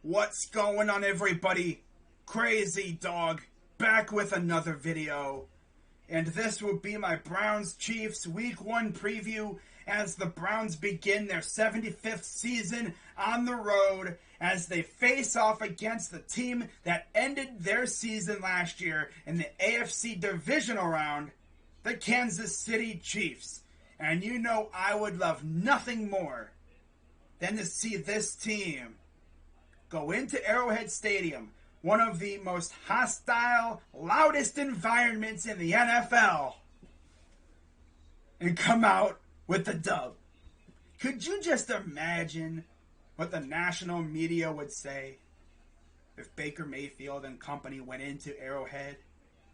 What's going on, everybody? Crazy Dog back with another video, and this will be my Browns Chiefs Week 1 preview as the Browns begin their 75th season on the road as they face off against the team that ended their season last year in the AFC divisional round, the Kansas City Chiefs. And you know I would love nothing more than to see this team go into Arrowhead Stadium, one of the most hostile, loudest environments in the NFL, and come out with the dub. Could you just imagine what the national media would say if Baker Mayfield and company went into Arrowhead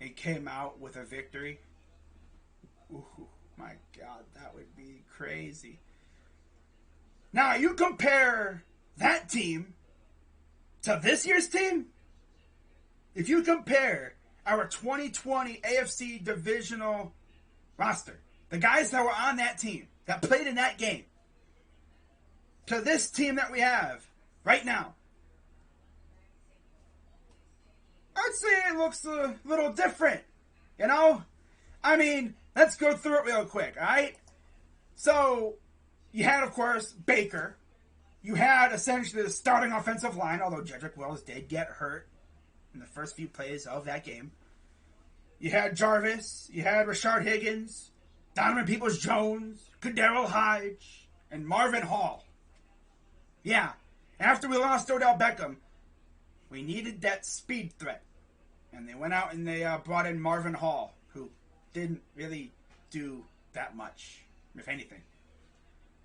and came out with a victory? Ooh, my God, that would be crazy. Now, you compare that team to this year's team. If you compare our 2020 AFC divisional roster, the guys that were on that team, that played in that game, to this team that we have right now, I'd say it looks a little different, you know? I mean, let's go through it real quick, alright? So, you had, of course, Baker. You had essentially the starting offensive line, although Jedrick Wills did get hurt in the first few plays of that game. You had Jarvis, you had Rashard Higgins, Donovan Peoples-Jones, Kadarius Hodge, and Marvin Hall. Yeah, after we lost Odell Beckham, we needed that speed threat. And they went out and they brought in Marvin Hall, who didn't really do that much, if anything.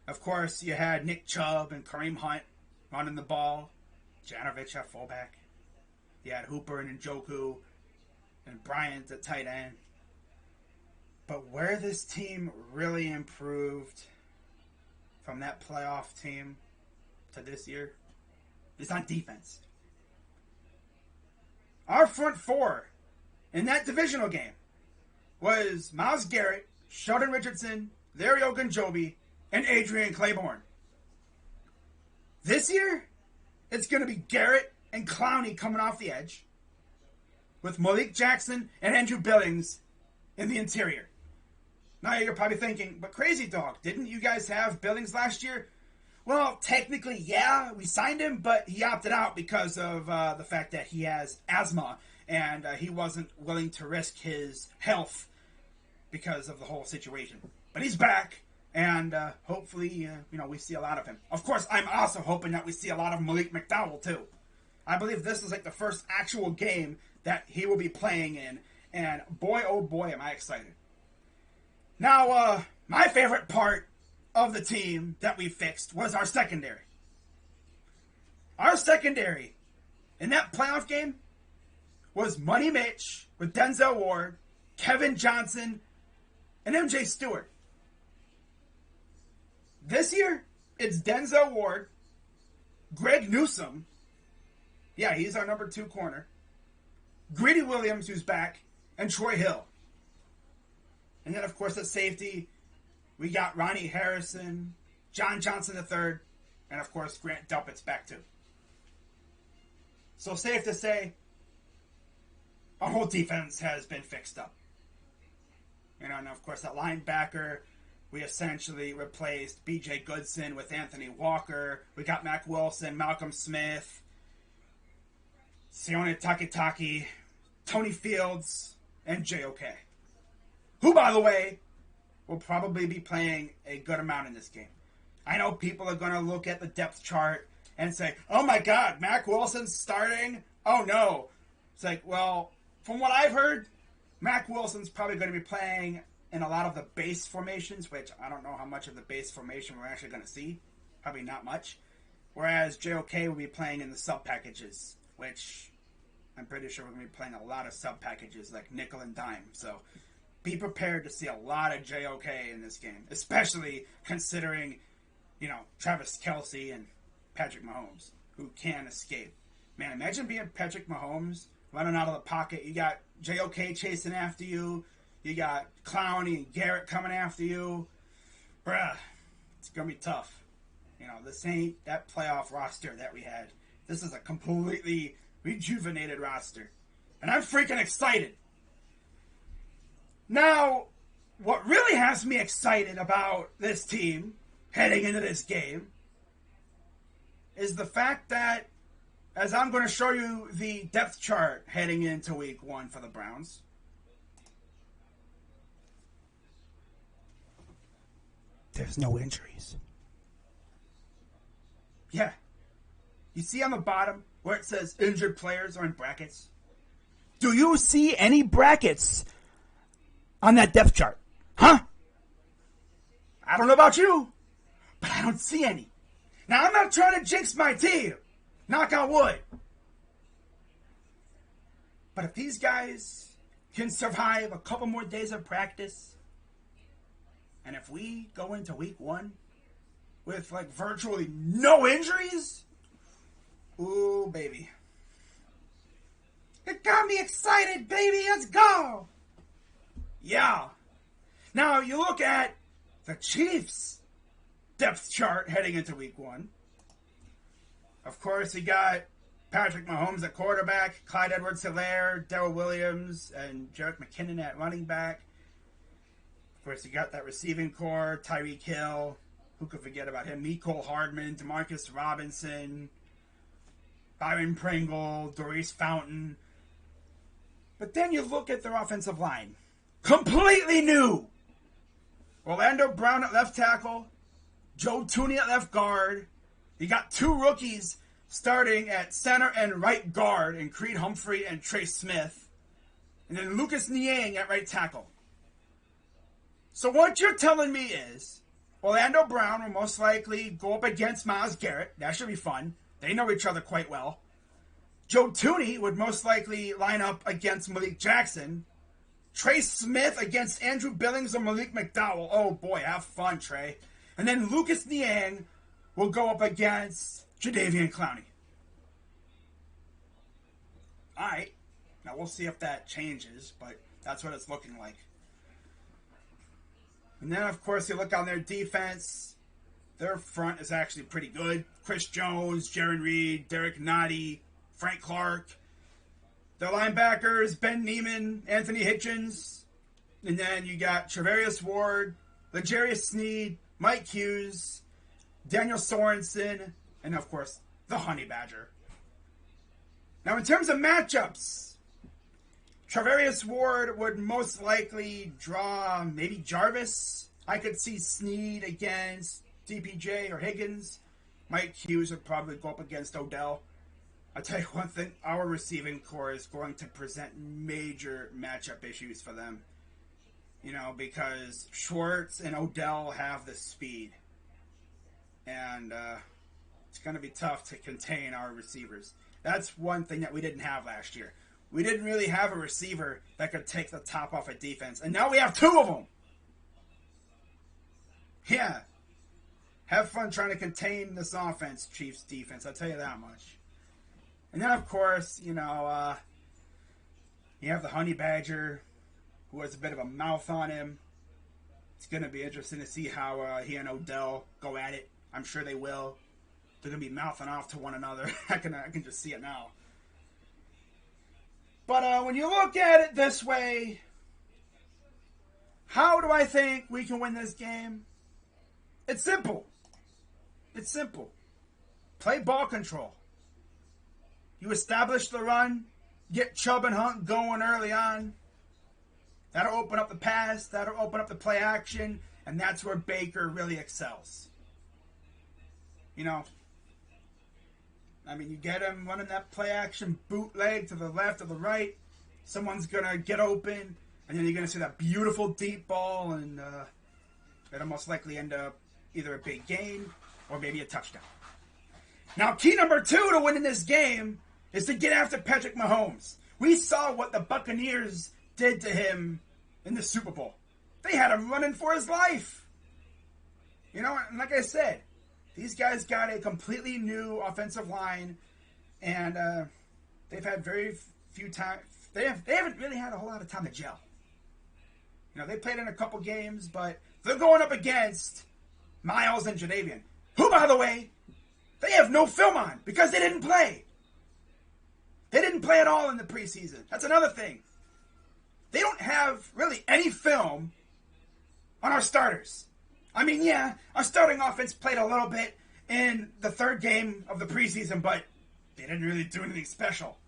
Of course, you had Nick Chubb and Kareem Hunt running the ball. Janovich at fullback. You had Hooper and Njoku and Bryant at tight end. But where this team really improved from that playoff team to this year is on defense. Our front four in that divisional game was Myles Garrett, Sheldon Richardson, Larry Ogunjobi, and Adrian Claiborne. This year, it's going to be Garrett and Clowney coming off the edge, with Malik Jackson and Andrew Billings in the interior. Now you're probably thinking, but Crazy Dog, didn't you guys have Billings last year? Well, technically, yeah, we signed him, but he opted out because of the fact that he has asthma, and he wasn't willing to risk his health because of the whole situation. But he's back. And hopefully, we see a lot of him. Of course, I'm also hoping that we see a lot of Malik McDowell, too. I believe this is like the first actual game that he will be playing in. And boy, oh boy, am I excited. Now, my favorite part of the team that we fixed was our secondary. Our secondary in that playoff game was Money Mitch with Denzel Ward, Kevin Johnson, and MJ Stewart. This year, it's Denzel Ward, Greg Newsome. Yeah, he's our number 2 corner. Greedy Williams, who's back, and Troy Hill. And then, of course, at safety, we got Ronnie Harrison, John Johnson III, and, of course, Grant Delpit's back, too. So, safe to say, our whole defense has been fixed up. And, of course, that linebacker, we essentially replaced B.J. Goodson with Anthony Walker. We got Mac Wilson, Malcolm Smith, Sione Takitaki, Tony Fields, and J.O.K., who, by the way, will probably be playing a good amount in this game. I know people are going to look at the depth chart and say, oh my God, Mac Wilson's starting? Oh no. It's like, well, from what I've heard, Mac Wilson's probably going to be playing in a lot of the base formations, which I don't know how much of the base formation we're actually going to see. Probably not much. Whereas JOK will be playing in the sub-packages, which I'm pretty sure we're going to be playing a lot of sub-packages like nickel and dime. So be prepared to see a lot of JOK in this game, especially considering, Travis Kelce and Patrick Mahomes, who can escape. Man, imagine being Patrick Mahomes running out of the pocket. You got JOK chasing after you. You got Clowney and Garrett coming after you. Bruh, it's going to be tough. This ain't that playoff roster that we had This is a completely rejuvenated roster. And I'm freaking excited. Now, what really has me excited about this team heading into this game is the fact that, as I'm going to show you the depth chart heading into week 1 for the Browns, there's no injuries. Yeah. You see on the bottom where it says injured players are in brackets? Do you see any brackets on that depth chart? Huh? I don't know about you, but I don't see any. Now, I'm not trying to jinx my team. Knock on wood. But if these guys can survive a couple more days of practice, and if we go into week 1 with like virtually no injuries, ooh, baby. It got me excited, baby. Let's go. Yeah. Now, you look at the Chiefs' depth chart heading into week 1. Of course, you got Patrick Mahomes at quarterback, Clyde Edwards-Helaire, Darrell Williams, and Jerick McKinnon at running back. Of course, you got that receiving core, Tyreek Hill. Who could forget about him? Mecole Hardman, Demarcus Robinson, Byron Pringle, Doris Fountain. But then you look at their offensive line. Completely new. Orlando Brown at left tackle. Joe Thuney at left guard. You got 2 rookies starting at center and right guard in Creed Humphrey and Trace Smith. And then Lucas Niang at right tackle. So what you're telling me is Orlando Brown will most likely go up against Myles Garrett. That should be fun. They know each other quite well. Joe Thuney would most likely line up against Malik Jackson. Trace Smith against Andrew Billings or Malik McDowell. Oh boy, have fun, Trey. And then Lucas Niang will go up against Jadeveon Clowney. Alright. Now we'll see if that changes, but that's what it's looking like. And then, of course, you look on their defense. Their front is actually pretty good. Chris Jones, Jaron Reed, Derek Nottie, Frank Clark. Their linebackers, Ben Neiman, Anthony Hitchens. And then you got Travarius Ward, L'Jarius Sneed, Mike Hughes, Daniel Sorensen, and, of course, the Honey Badger. Now, in terms of matchups, Travarius Ward would most likely draw maybe Jarvis. I could see Sneed against DPJ or Higgins. Mike Hughes would probably go up against Odell. I'll tell you one thing, our receiving core is going to present major matchup issues for them. You know, because Schwartz and Odell have the speed. And it's going to be tough to contain our receivers. That's one thing that we didn't have last year. We didn't really have a receiver that could take the top off a defense. And now we have 2 of them. Yeah. Have fun trying to contain this offense, Chiefs defense. I'll tell you that much. And then, of course, you know, you have the Honey Badger, who has a bit of a mouth on him. It's going to be interesting to see how he and Odell go at it. I'm sure they will. They're going to be mouthing off to one another. I can just see it now. But when you look at it this way, how do I think we can win this game? It's simple. It's simple. Play ball control. You establish the run, get Chubb and Hunt going early on. That'll open up the pass, that'll open up the play action, and that's where Baker really excels. You know, I mean, you get him running that play action bootleg to the left or the right. Someone's going to get open, and then you're going to see that beautiful deep ball, and it'll most likely end up either a big gain or maybe a touchdown. Now, key number 2 to winning this game is to get after Patrick Mahomes. We saw what the Buccaneers did to him in the Super Bowl. They had him running for his life. You know, and like I said, these guys got a completely new offensive line, and they've had very few time. They haven't really had a whole lot of time to gel. You know, they played in a couple games, but they're going up against Myles and Jadeveon, who, by the way, They have no film on because they didn't play. They didn't play at all in the preseason. That's another thing. They don't have really any film on our starters. I mean, yeah, our starting offense played a little bit in the third game of the preseason, but they didn't really do anything special.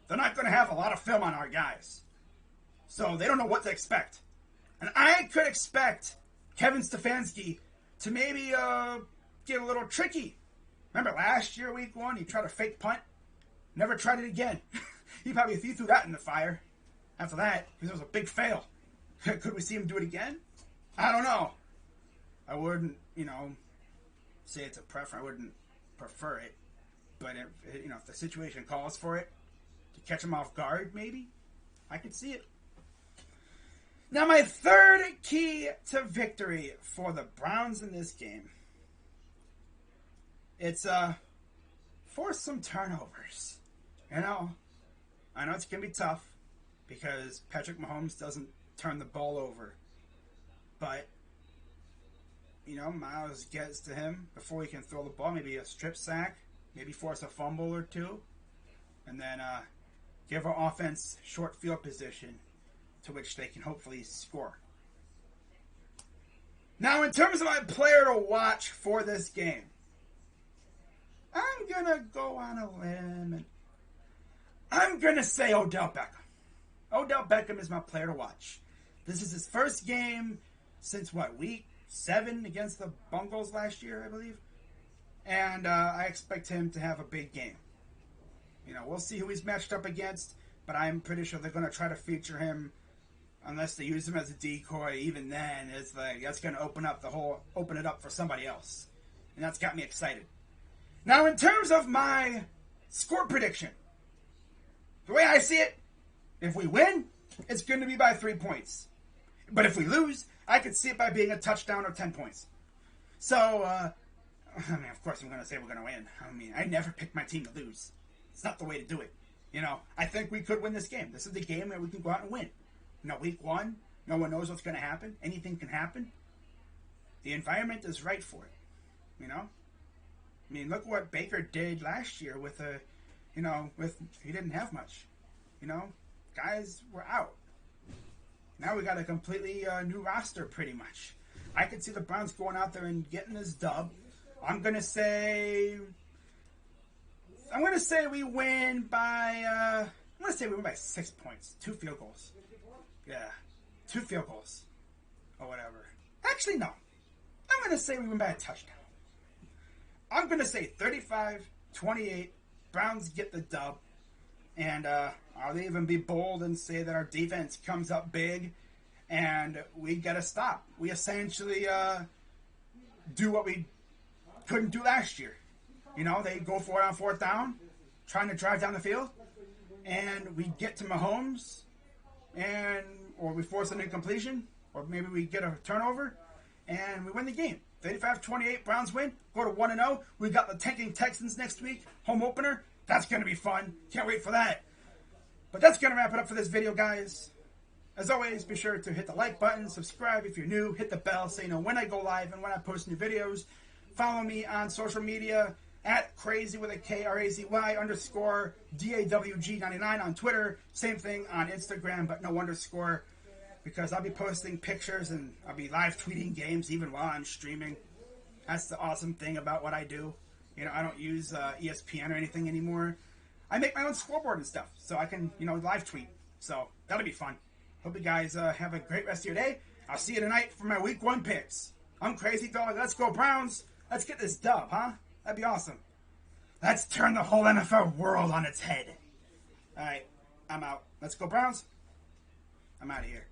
They're not going to have a lot of film on our guys. So they don't know what to expect. And I could expect Kevin Stefanski to maybe get a little tricky. Remember last year, week 1, he tried a fake punt? Never tried it again. He threw that in the fire after that because it was a big fail. Could we see him do it again? I don't know. I wouldn't, say it's a preference. I wouldn't prefer it. But if the situation calls for it, to catch him off guard, maybe, I could see it. Now, my third key to victory for the Browns in this game, it's force some turnovers. I know it's going to be tough because Patrick Mahomes doesn't turn the ball over. But, Miles gets to him before he can throw the ball. Maybe a strip sack. Maybe force a fumble or two. And then give our offense short field position to which they can hopefully score. Now, in terms of my player to watch for this game, I'm going to go on a limb and I'm going to say Odell Beckham. Odell Beckham is my player to watch. This is his first game since, week 7 against the Bungles last year, I believe. And I expect him to have a big game. We'll see who he's matched up against, but I'm pretty sure they're going to try to feature him unless they use him as a decoy. Even then, it's like that's going to open it up for somebody else. And that's got me excited. Now, in terms of my score prediction, the way I see it, if we win, it's going to be by 3 points. But if we lose, I could see it by being a touchdown or 10 points. So, of course I'm going to say we're going to win. I never pick my team to lose. It's not the way to do it. I think we could win this game. This is the game that we can go out and win. Week 1, no one knows what's going to happen. Anything can happen. The environment is right for it. Look what Baker did last year with he didn't have much. Guys were out. Now we got a completely new roster pretty much. I could see the Browns going out there and getting this dub. I'm going to say we win by 6 points. 2 field goals. Yeah. 2 field goals. Or whatever. Actually, no. I'm going to say we win by a touchdown. I'm going to say 35-28. Browns get the dub. And I'll even be bold and say that our defense comes up big and we get a stop. We essentially do what we couldn't do last year. They go for it on 4th down, trying to drive down the field, and we get to Mahomes, or we force an incompletion, or maybe we get a turnover, and we win the game. 35-28, Browns win, go to 1-0. We got the tanking Texans next week, home opener. That's going to be fun. Can't wait for that. But that's going to wrap it up for this video, guys. As always, be sure to hit the like button, subscribe if you're new, hit the bell so you know when I go live and when I post new videos. Follow me on social media at crazy with a KRAZY _ DAWG99 on Twitter. Same thing on Instagram, but no underscore, because I'll be posting pictures and I'll be live tweeting games even while I'm streaming. That's the awesome thing about what I do. I don't use ESPN or anything anymore. I make my own scoreboard and stuff, so I can, live tweet. So that'll be fun. Hope you guys have a great rest of your day. I'll see you tonight for my week 1 picks. I'm Crazy Dog. Let's go Browns. Let's get this dub, huh? That'd be awesome. Let's turn the whole NFL world on its head. All right, I'm out. Let's go Browns. I'm out of here.